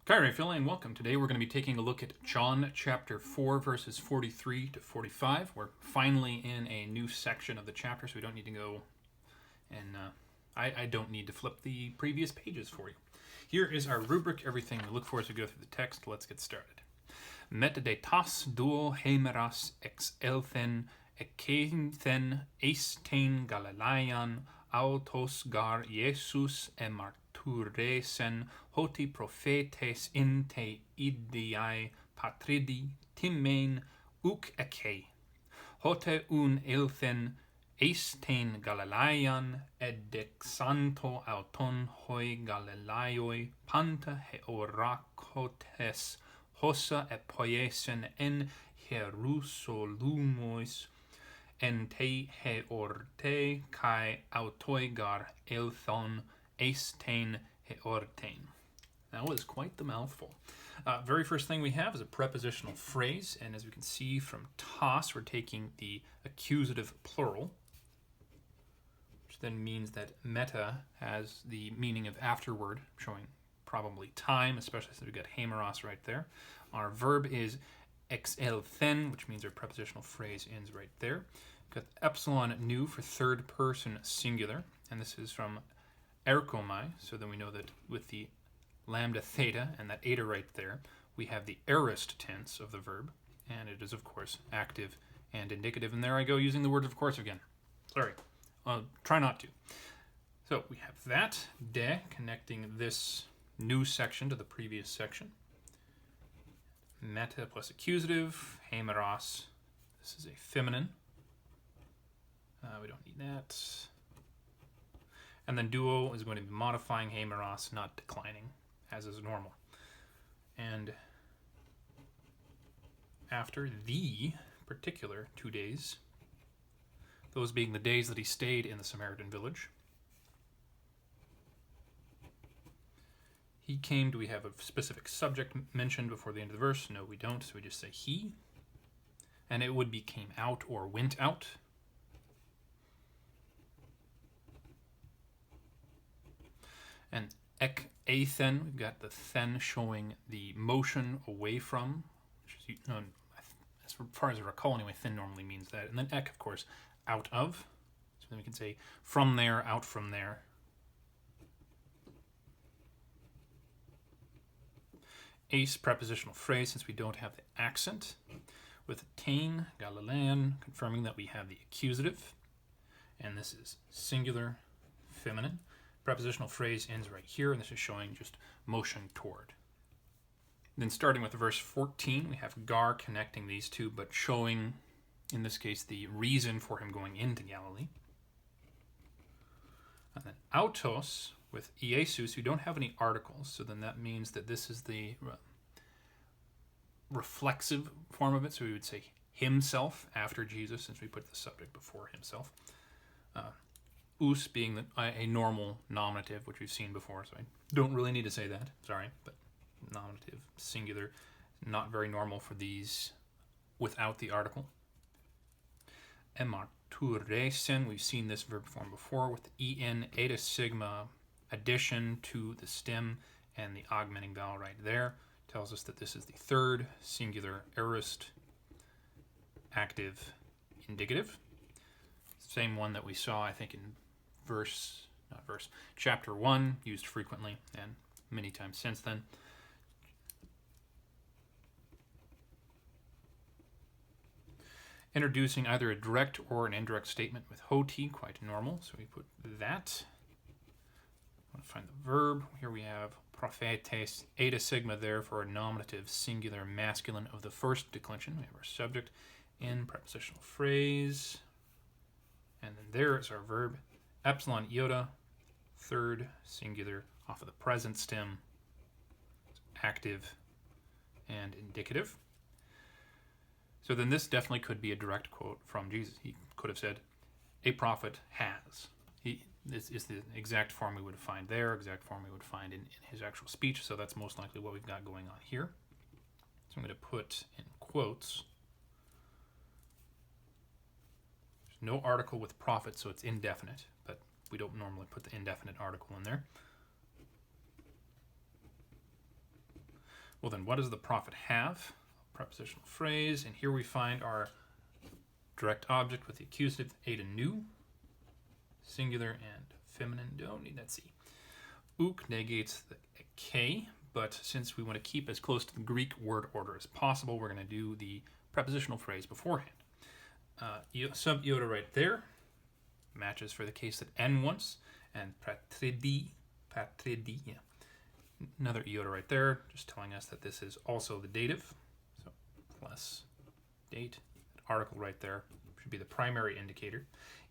Chαῖρε, φίλε, and welcome. Today we're going to be taking a look at John chapter 4, verses 43 to 45. We're finally in a new section of the chapter, so we don't need to go and I don't need to flip the previous pages for you. Here is our rubric, everything we look for as we go through the text. Let's get started. Met de tas duo hemeras ex elthen ekenthen eisthein Galilean autos gar Jesus emarturesen hoti prophetes in te idiae patridi timen uk eke. Hote un elthen eisthein Galilean edexanto auton hoi Galileoi panta heorakotes hossa epoiesen en Hierusolymos en te heorte kai autoi gar elthon eisthein heortein. That was quite the mouthful. Very first thing we have is a prepositional phrase, and as we can see from tas, we're taking the accusative plural, which then means that meta has the meaning of afterward, showing probably time, especially since we've got hemeros right there. Our verb is ex elthen, which means our prepositional phrase ends right there. We've got epsilon nu for third person singular, and this is from erkomai, so then we know that with the lambda theta and that eta right there, we have the aorist tense of the verb, and it is of course active and indicative. And there I go using the word of course again. Sorry, try not to. So we have that, de, connecting this new section to the previous section. Meta plus accusative, hemeros, this is a feminine. We don't need that. And then duo is going to be modifying hemeros, not declining, as is normal. And after the particular 2 days, those being the days that he stayed in the Samaritan village, he came. Do we have a specific subject mentioned before the end of the verse? No, we don't, so we just say he. And it would be came out or went out. And ek athen, we've got the then showing the motion away from, which is, as far as I recall anyway, thin normally means that. And then ek, of course, out of. So then we can say from there, out from there. Ace, prepositional phrase, since we don't have the accent. With tein, Galilean, confirming that we have the accusative. And this is singular, feminine. Prepositional phrase ends right here, and this is showing just motion toward. Then starting with verse 14, we have gar connecting these two, but showing, in this case, the reason for him going into Galilee. And then autos with Iesus, who don't have any articles, so then that means that this is the reflexive form of it, so we would say himself after Jesus, since we put the subject before himself. Us being a normal nominative, which we've seen before, so I don't really need to say that, sorry, but nominative, singular, not very normal for these without the article. Emarturesen, we've seen this verb form before with en, eta sigma, addition to the stem and the augmenting vowel right there. Tells us that this is the third singular aorist active indicative. Same one that we saw, I think, in chapter 1, used frequently and many times since then. Introducing either a direct or an indirect statement with hoti, quite normal, so we put that. I want to find the verb. Here we have prophetes, eta sigma there for a nominative singular masculine of the first declension. We have our subject in prepositional phrase. And then there is our verb, epsilon iota, third singular off of the present stem, active and indicative. So then this definitely could be a direct quote from Jesus. He could have said, a prophet has. This is the exact form we would find there, exact form we would find in his actual speech, so that's most likely what we've got going on here. So I'm going to put in quotes. No article with prophet, so it's indefinite, but we don't normally put the indefinite article in there. Well then, what does the prophet have? Prepositional phrase, and here we find our direct object with the accusative eta nu, singular and feminine. Don't need that C. Uk negates the K, but since we want to keep as close to the Greek word order as possible, we're going to do the prepositional phrase beforehand. Sub iota right there matches for the case that N once, and patridi, yeah. Another iota right there, just telling us that this is also the dative. So plus date, article right there should be the primary indicator.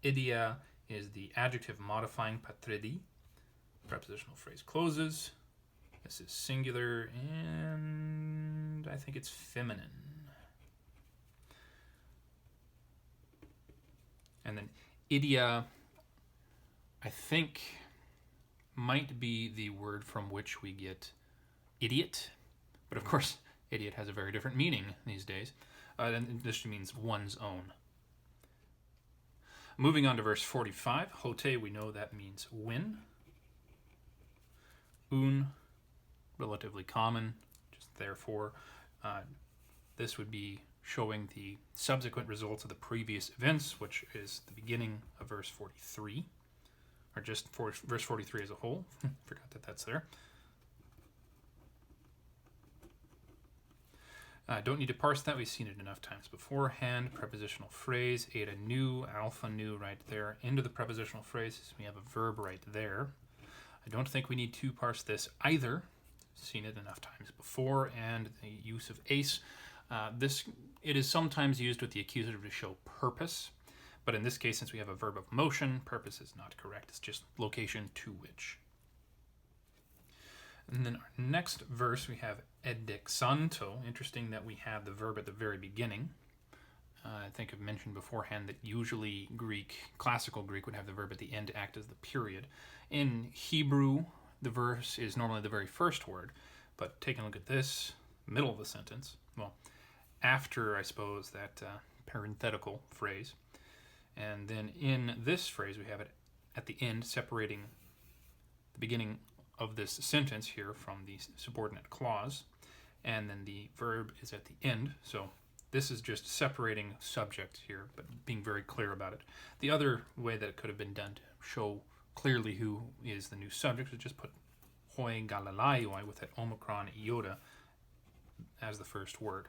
Idia is the adjective modifying patridi. Prepositional phrase closes. This is singular, and I think it's feminine. And then idia, I think, might be the word from which we get idiot. But of course, idiot has a very different meaning these days. And this means one's own. Moving on to verse 45. Hote, we know that means win. Un, relatively common, just therefore. This would be showing the subsequent results of the previous events, which is the beginning of verse 43, or just for verse 43 as a whole. Forgot that that's there. Don't need to parse that. We've seen it enough times beforehand. Prepositional phrase, eta nu, alpha nu right there. Into the prepositional phrases, we have a verb right there. I don't think we need to parse this either. Seen it enough times before, and the use of ace. It is sometimes used with the accusative to show purpose, but in this case, since we have a verb of motion, purpose is not correct. It's just location to which. And then our next verse, we have edexanto. Interesting that we have the verb at the very beginning. I think I've mentioned beforehand that usually classical Greek would have the verb at the end to act as the period. In Hebrew, the verse is normally the very first word, but taking a look at this, middle of the sentence, well, after, I suppose, that parenthetical phrase. And then in this phrase, we have it at the end, separating the beginning of this sentence here from the subordinate clause. And then the verb is at the end. So this is just separating subject here, but being very clear about it. The other way that it could have been done to show clearly who is the new subject is just put hoi galalaioi with that omicron iota as the first word.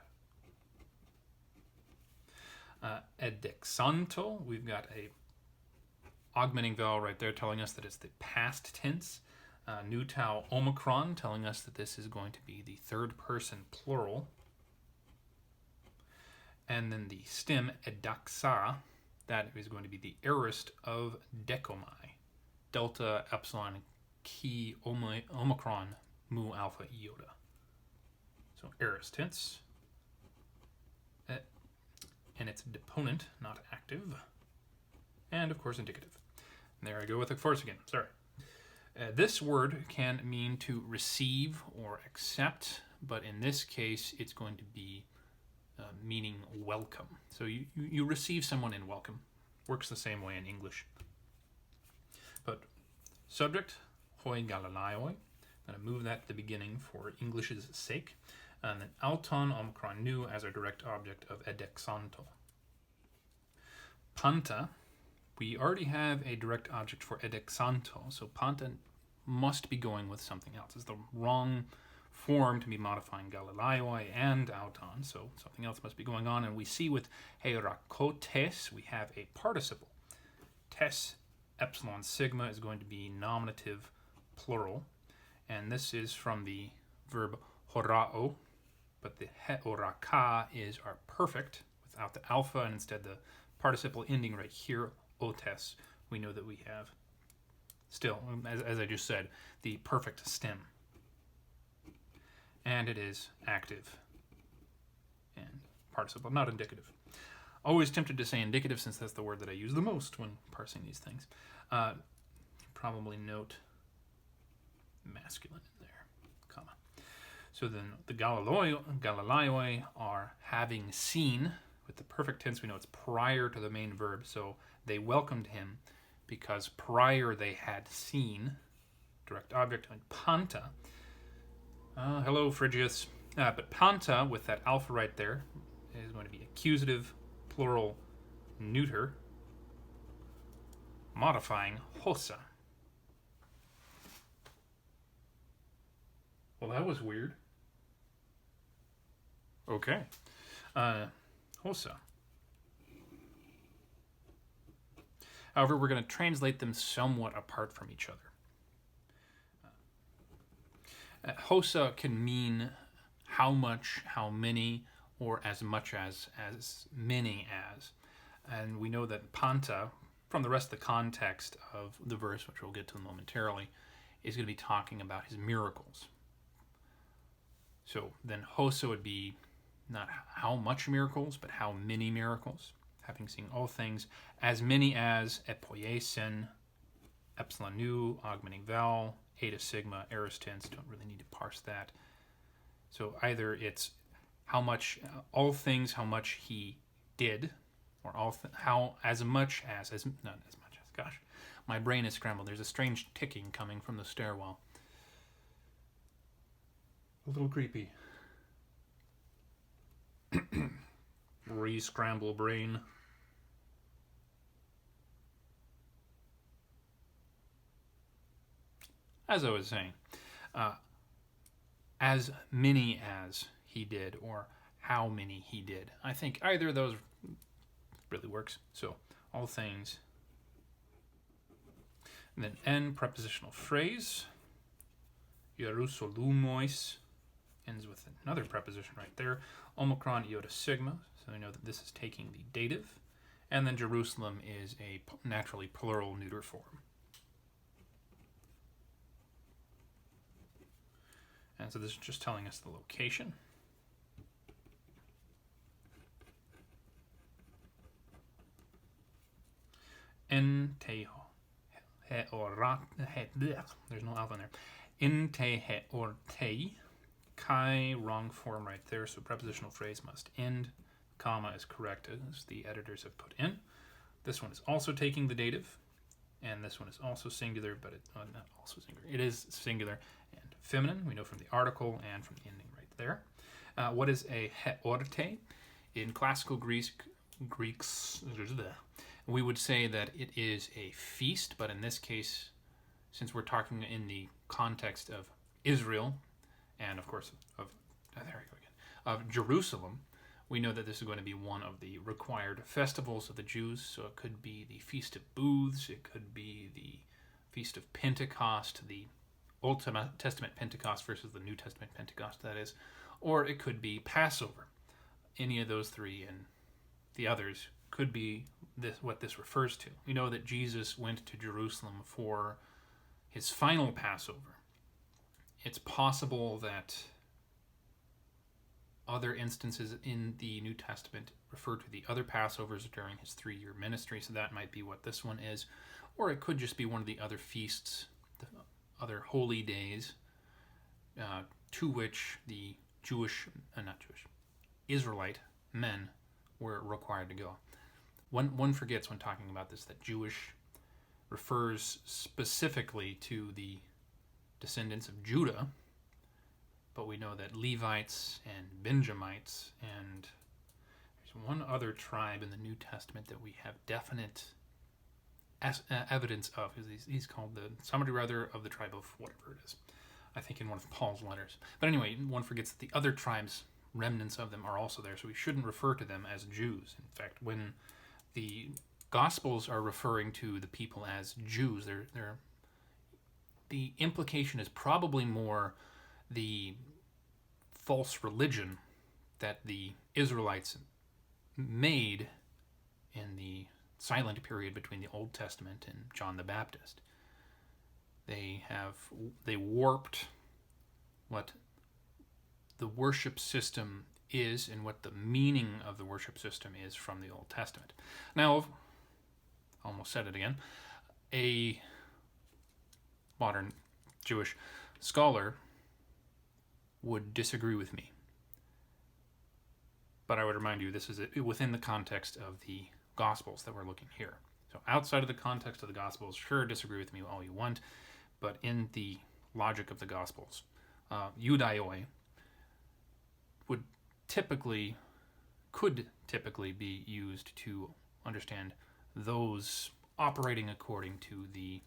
Edexanto, we've got a augmenting vowel right there telling us that it's the past tense. New tau omicron telling us that this is going to be the third person plural. And then the stem edaxa, that is going to be the aorist of decomai. Delta, epsilon, chi, omicron, mu, alpha, iota. So aorist tense. And it's deponent, not active. And of course indicative. And there I go with the force again, sorry. This word can mean to receive or accept, but in this case it's going to be meaning welcome. So you receive someone in welcome. Works the same way in English. But subject, hoi galalaioi. I'm going to move that to the beginning for English's sake. And then auton omicron nu as our direct object of edexanto. Panta, we already have a direct object for edexanto, so panta must be going with something else. It's the wrong form to be modifying galalaioi and auton, so something else must be going on. And we see with heirakotes, we have a participle. Tes epsilon sigma is going to be nominative plural, and this is from the verb horao, but the heoraka is our perfect without the alpha, and instead the participle ending right here, otes, we know that we have still, as I just said, the perfect stem. And it is active and participle, not indicative. Always tempted to say indicative since that's the word that I use the most when parsing these things. Probably note masculine in there, comma. So then the galalaioi are having seen. With the perfect tense, we know it's prior to the main verb, so they welcomed him because prior they had seen, direct object, and panta. Hello, Phrygius. But panta, with that alpha right there, is going to be accusative, plural, neuter, modifying hosa. Well, that was weird. Okay. Hosa. However, we're going to translate them somewhat apart from each other. Hosa can mean how much, how many, or as much as many as. And we know that panta, from the rest of the context of the verse, which we'll get to momentarily, is going to be talking about his miracles. So then hosa would be not how much miracles, but how many miracles. Having seen all things, as many as epoiesen, epsilon nu, augmenting vowel, eta sigma, aorist tense, don't really need to parse that. So either it's how much, all things, how much he did, or how as much as, not as much as, gosh, my brain is scrambled. There's a strange ticking coming from the stairwell. A little creepy. Re-scramble brain. As I was saying, as many as he did, or how many he did. I think either of those really works. So, all things. And then N, prepositional phrase. Jerusalemos ends with another preposition right there. Omicron, iota, sigma. So we know that this is taking the dative. And then Jerusalem is a naturally plural neuter form. And so this is just telling us the location. En te heorat, there's no alpha in there. En te heorte, kai, wrong form right there, so prepositional phrase must end. Comma is correct, as the editors have put in. This one is also taking the dative, and this one is also singular, but not also singular. It is singular and feminine. We know from the article and from the ending right there. What is a heorte? In classical Greeks, we would say that it is a feast, but in this case, since we're talking in the context of Israel, and of course of Jerusalem, we know that this is going to be one of the required festivals of the Jews. So it could be the Feast of Booths, it could be the Feast of Pentecost, the Old Testament Pentecost versus the New Testament Pentecost, that is, or it could be Passover. Any of those three and the others could be what this refers to. We know that Jesus went to Jerusalem for his final Passover. It's possible that other instances in the New Testament refer to the other Passovers during his 3-year ministry, so that might be what this one is. Or it could just be one of the other feasts, the other holy days, to which the Israelite men were required to go. One forgets when talking about this that Jewish refers specifically to the descendants of Judah, but we know that Levites and Benjamites, and there's one other tribe in the New Testament that we have definite evidence of. He's called somebody rather of the tribe of whatever it is. I think in one of Paul's letters. But anyway, one forgets that the other tribes, remnants of them, are also there, so we shouldn't refer to them as Jews. In fact, when the Gospels are referring to the people as Jews, the implication is probably more the false religion that the Israelites made in the silent period between the Old Testament and John the Baptist. They warped what the worship system is and what the meaning of the worship system is from the Old Testament. Now, almost said it again, a modern Jewish scholar would disagree with me. But I would remind you, this is within the context of the Gospels that we're looking here. So outside of the context of the Gospels, sure, disagree with me all you want, but in the logic of the Gospels, Judaioi, could typically be used to understand those operating according to the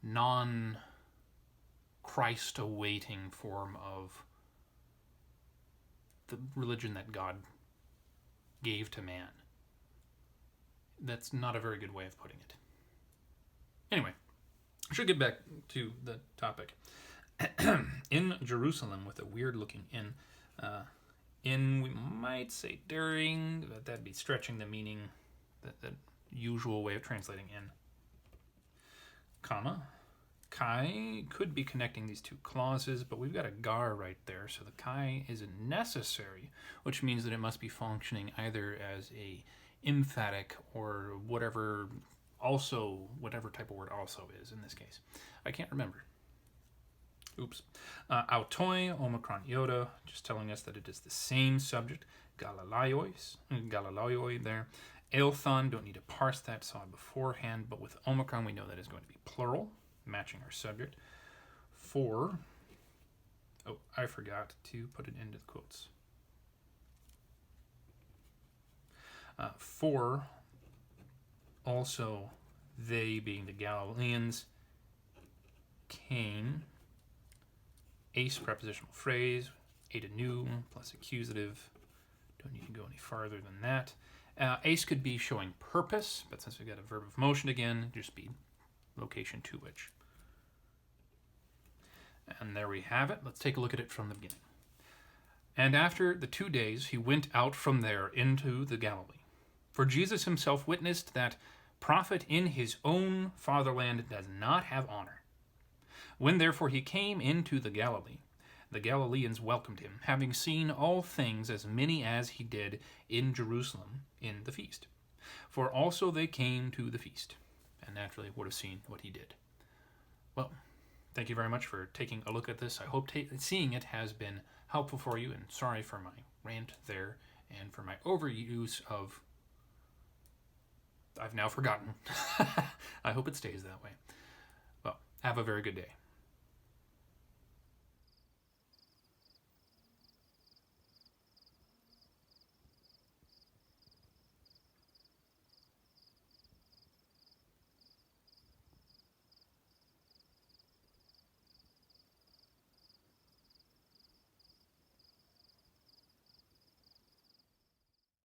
non-Christ awaiting form of the religion that God gave to man. That's not a very good way of putting it. Anyway, I should get back to the topic. In Jerusalem, with a weird-looking inn, we might say during, but that'd be stretching the meaning, that usual way of translating in. Comma. Kai could be connecting these two clauses, but we've got a gar right there, so the kai isn't necessary, which means that it must be functioning either as a emphatic or whatever type of word also is in this case. I can't remember. Oops. Autoi, omicron iota, just telling us that it is the same subject. Galalaioi there. Elthon, don't need to parse that, saw it beforehand, but with omicron we know that is going to be plural, matching our subject. For, I forgot to put it into the quotes. For, also, they being the Galileans, came, ace prepositional phrase, anu plus accusative. Don't need to go any farther than that. Ace could be showing purpose, but since we've got a verb of motion again, just be location to which. And there we have it. Let's take a look at it from the beginning. And after the 2 days, he went out from there into the Galilee. For Jesus himself witnessed that prophet in his own fatherland does not have honor. When therefore he came into the Galilee, the Galileans welcomed him, having seen all things as many as he did in Jerusalem in the feast. For also they came to the feast, and naturally would have seen what he did. Well, thank you very much for taking a look at this. I hope seeing it has been helpful for you, and sorry for my rant there and for my overuse of... I've now forgotten. I hope it stays that way. Well, have a very good day.